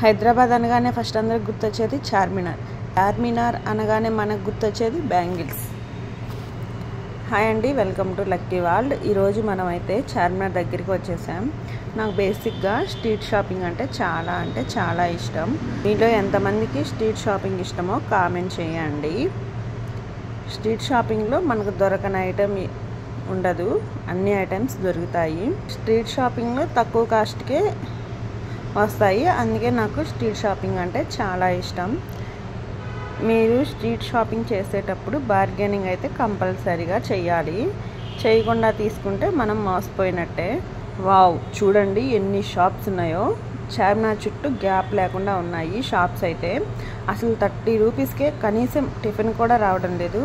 హైదరాబాద్ అనగానే ఫస్ట్ అందరికి గుర్తొచ్చేది చార్మినార్. చార్మినార్ అనగానే మనకు గుర్తొచ్చేది బ్యాంగిల్స్. హాయ్ అండి, వెల్కమ్ టు లక్కీ వరల్డ్. ఈరోజు మనమైతే చార్మినార్ దగ్గరికి వచ్చేసాం. నాకు బేసిక్గా స్ట్రీట్ షాపింగ్ అంటే చాలా ఇష్టం. మీలో ఎంతమందికి స్ట్రీట్ షాపింగ్ ఇష్టమో కామెంట్ చేయండి. స్ట్రీట్ షాపింగ్లో మనకు దొరకని ఐటెం ఉండదు, అన్ని ఐటమ్స్ దొరుకుతాయి. స్ట్రీట్ షాపింగ్లో తక్కువ కాస్ట్కే వస్తాయి, అందుకే నాకు స్ట్రీట్ షాపింగ్ అంటే చాలా ఇష్టం. మీరు స్ట్రీట్ షాపింగ్ చేసేటప్పుడు బార్గెనింగ్ అయితే కంపల్సరీగా చేయాలి. చేయకుండా తీసుకుంటే మనం మోసపోయినట్టే. వావ్, చూడండి ఎన్ని షాప్స్ ఉన్నాయో. చార్మినార్ చుట్టూ గ్యాప్ లేకుండా ఉన్నాయి షాప్స్ అయితే. అసలు 30 రూపీస్కే కనీసం టిఫిన్ కూడా రావడం లేదు.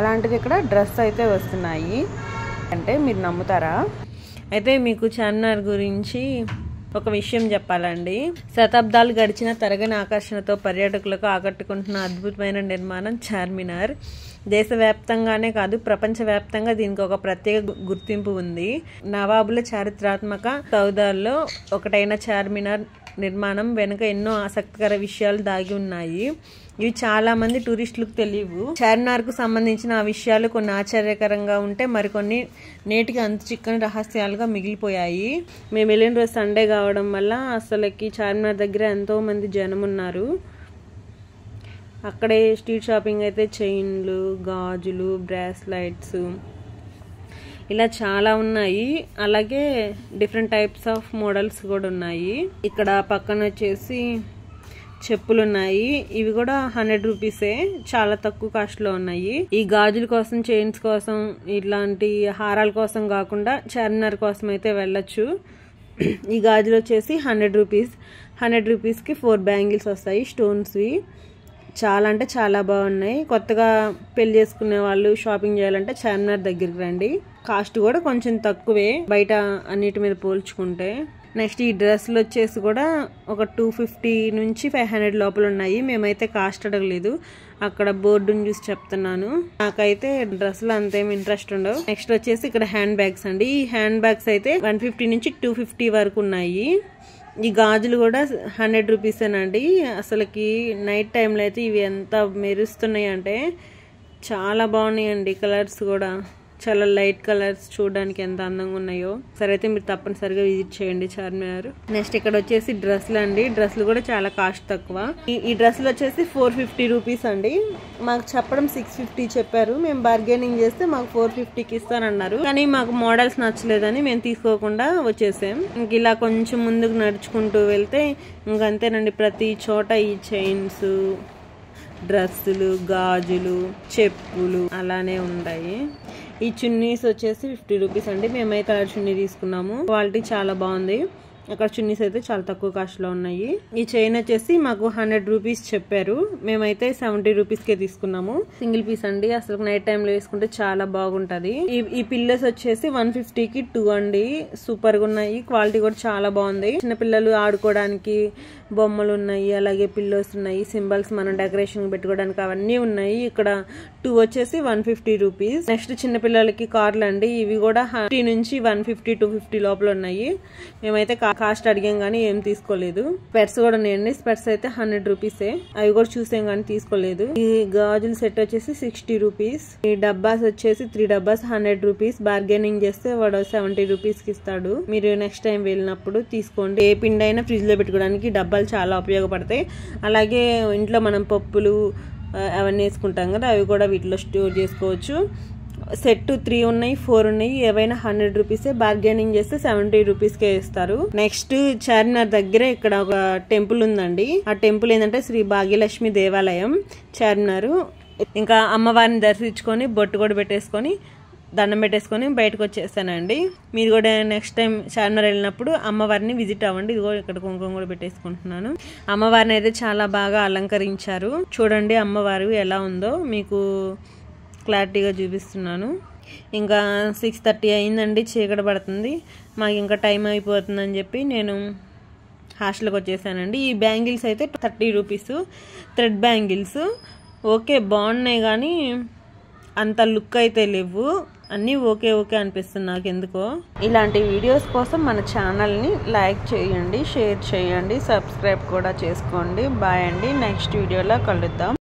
అలాంటిది ఇక్కడ డ్రెస్ అయితే వస్తున్నాయి అంటే మీరు నమ్ముతారా? అయితే మీకు చార్మినార్ గురించి ఒక విషయం చెప్పాలండి. శతాబ్దాలు గడిచిన తరగని ఆకర్షణతో పర్యాటకులకు ఆకట్టుకుంటున్న అద్భుతమైన నిర్మాణం చార్మినార్. దేశవ్యాప్తంగానే కాదు, ప్రపంచవ్యాప్తంగా దీనికి ఒక ప్రత్యేక గుర్తింపు ఉంది. నవాబుల చారిత్రాత్మక సౌధాల్లో ఒకటైన చార్మినార్ నిర్మాణం వెనుక ఎన్నో ఆసక్తికర విషయాలు దాగి ఉన్నాయి. ఇవి చాలా మంది టూరిస్టులకు తెలియవు. చార్మినార్కు సంబంధించిన ఆ విషయాలు కొన్ని ఆశ్చర్యకరంగా ఉంటే, మరికొన్ని నేటికి అంతు చిక్కని రహస్యాలుగా మిగిలిపోయాయి. మేము వెళ్ళిన రోజు సండే కావడం వల్ల అసలుకి చార్మినార్ దగ్గర ఎంతో మంది జనం ఉన్నారు. అక్కడే స్ట్రీట్ షాపింగ్ అయితే చైన్లు, గాజులు, బ్రాస్లైట్స్ ఇలా చాలా ఉన్నాయి. అలాగే డిఫరెంట్ టైప్స్ ఆఫ్ మోడల్స్ కూడా ఉన్నాయి. ఇక్కడ పక్కన వచ్చేసి చెప్పులు ఉన్నాయి. ఇవి కూడా 100 రూపీసే, చాలా తక్కువ కాస్ట్ లో ఉన్నాయి. ఈ గాజుల కోసం, చైన్స్ కోసం, ఇట్లాంటి హారాల కోసం కాకుండా చార్మినార్ కోసం అయితే వెళ్ళొచ్చు. ఈ గాజులు వచ్చేసి 100 రూపీస్. 100 రూపీస్కి 4 బ్యాంగిల్స్ వస్తాయి, స్టోన్స్వి. చాలా అంటే చాలా బాగున్నాయి. కొత్తగా పెళ్లి చేసుకునే వాళ్ళు షాపింగ్ చేయాలంటే చార్మినార్ దగ్గరికి రండి. కాస్ట్ కూడా కొంచెం తక్కువే బయట అన్నిటి మీద పోల్చుకుంటే. నెక్స్ట్ ఈ డ్రెస్సులు వచ్చేసి కూడా ఒక 250 నుంచి 500 లోపల ఉన్నాయి. మేమైతే కాస్ట్ అడగలేదు, అక్కడ బోర్డుని చూసి చెప్తున్నాను. నాకైతే డ్రెస్సులు అంతేం ఇంట్రెస్ట్ ఉండవు. నెక్స్ట్ వచ్చేసి ఇక్కడ హ్యాండ్ బ్యాగ్స్ అండి. ఈ హ్యాండ్ బ్యాగ్స్ అయితే 150 నుంచి 250 వరకు ఉన్నాయి. ఈ గాజులు కూడా 100 రూపీసేనండి. అసలుకి నైట్ టైంలో అయితే ఇవి ఎంత మెరుస్తున్నాయి అంటే చాలా బాగున్నాయండి. కలర్స్ కూడా చాలా లైట్ కలర్స్, చూడడానికి ఎంత అందంగా ఉన్నాయో. సరే అయితే మీరు తప్పనిసరిగా విజిట్ చేయండి చార్మినార్. నెక్స్ట్ ఇక్కడ వచ్చేసి డ్రెస్సులు అండి. డ్రెస్సులు కూడా చాలా కాస్ట్ తక్కువ. ఈ డ్రెస్సులు వచ్చేసి 450 రూపీస్ అండి. మాకు చెప్పడం 650 చెప్పారు. మేము బార్గెనింగ్ చేస్తే మాకు 450కి ఇస్తానన్నారు. కానీ మాకు మోడల్స్ నచ్చలేదని మేము తీసుకోకుండా వచ్చేసాం. ఇంక ఇలా కొంచెం ముందుకు నడుచుకుంటూ వెళ్తే ఇంకంతేనండి, ప్రతి చోట ఈ చైన్స్, డ్రెస్సులు, గాజులు, చెప్పులు అలానే ఉన్నాయి. ఈ చున్నీస్ వచ్చేసి 50 రూపీస్ అండి. మేమైతే కలర్ చున్నీ తీసుకున్నాము. క్వాలిటీ చాలా బాగుంది. అక్కడ చున్నీస్ అయితే చాలా తక్కువ కాస్ట్ లో ఉన్నాయి. ఈ చైన్ వచ్చేసి మాకు 100 రూపీస్ చెప్పారు. మేమైతే 70 రూపీస్కే తీసుకున్నాము. సింగిల్ పీస్ అండి. అసలు నైట్ టైంలో వేసుకుంటే చాలా బాగుంటది. ఈ పిల్లర్స్ వచ్చేసి 150కి 2 అండి. సూపర్ గా ఉన్నాయి. క్వాలిటీ కూడా చాలా బాగుంది. చిన్న పిల్లలు ఆడుకోవడానికి బొమ్మలు ఉన్నాయి, అలాగే పిల్లోస్ ఉన్నాయి, సింబల్స్ మనం డెకరేషన్ పెట్టుకోవడానికి అవన్నీ ఉన్నాయి. ఇక్కడ 2 వచ్చేసి 150 రూపీస్. నెక్స్ట్ చిన్న పిల్లలకి కార్లు అండి. ఇవి కూడా 50 నుంచి 150, 250 లోపల ఉన్నాయి. మేమైతే కాస్ట్ అడిగాం కానీ ఏం తీసుకోలేదు. స్పెట్స్ కూడా ఉన్నాయండి. స్పెట్స్ అయితే 100 రూపీసే. అవి కూడా చూసాం కానీ తీసుకోలేదు. ఈ గాజుల సెట్ వచ్చేసి 60 రూపీస్. ఈ డబ్బాస్ వచ్చేసి 3 డబ్బాస్ 100 రూపీస్. బార్గెనింగ్ చేస్తే వాడు 70 రూపీస్ కి ఇస్తాడు. మీరు నెక్స్ట్ టైం వెళ్ళినప్పుడు తీసుకోండి. ఏ పిండి అయినా ఫ్రిడ్జ్ లో పెట్టుకోవడానికి డబ్బాలు చాలా ఉపయోగపడతాయి. అలాగే ఇంట్లో మనం పప్పులు అవన్నీ వేసుకుంటాం కదా, అవి కూడా వీటిలో స్టోర్ చేసుకోవచ్చు. సెట్ 3 ఉన్నాయి, 4 ఉన్నాయి. ఏవైనా 100 రూపీసే. బార్గెనింగ్ చేస్తే 70 రూపీస్కే ఇస్తారు. నెక్స్ట్ చార్మినార్ దగ్గర ఇక్కడ ఒక టెంపుల్ ఉందండి. ఆ టెంపుల్ ఏంటంటే శ్రీ భాగ్యలక్ష్మి దేవాలయం చార్మినార్. ఇంకా అమ్మవారిని దర్శించుకొని బొట్టు కూడా పెట్టేసుకొని దండం పెట్టేసుకొని బయటకు వచ్చేస్తానండి. మీరు కూడా నెక్స్ట్ టైం చార్మినార్ వెళ్ళినప్పుడు అమ్మవారిని విజిట్ అవ్వండి. ఇదిగో ఇక్కడ కుంకుమ కూడా పెట్టేసుకుంటున్నాను. అమ్మవారిని అయితే చాలా బాగా అలంకరించారు. చూడండి అమ్మవారు ఎలా ఉందో మీకు క్లారిటీగా చూపిస్తున్నాను. ఇంకా 6:30 అయిందండి, చీకటి పడుతుంది. మాకు ఇంకా టైం అయిపోతుందని చెప్పి నేను హాస్టల్కి వచ్చేసానండి. ఈ బ్యాంగిల్స్ అయితే 30 రూపీస్. థ్రెడ్ బ్యాంగిల్స్ ఓకే బాగున్నాయి, కానీ అంత లుక్ అయితే లేవు. అన్నీ ఓకే ఓకే అనిపిస్తుంది నాకు ఎందుకో. ఇలాంటి వీడియోస్ కోసం మన ఛానల్ని లైక్ చేయండి, షేర్ చేయండి, సబ్స్క్రైబ్ కూడా చేసుకోండి. బాయ్ అండి, నెక్స్ట్ వీడియోలో కలుద్దాం.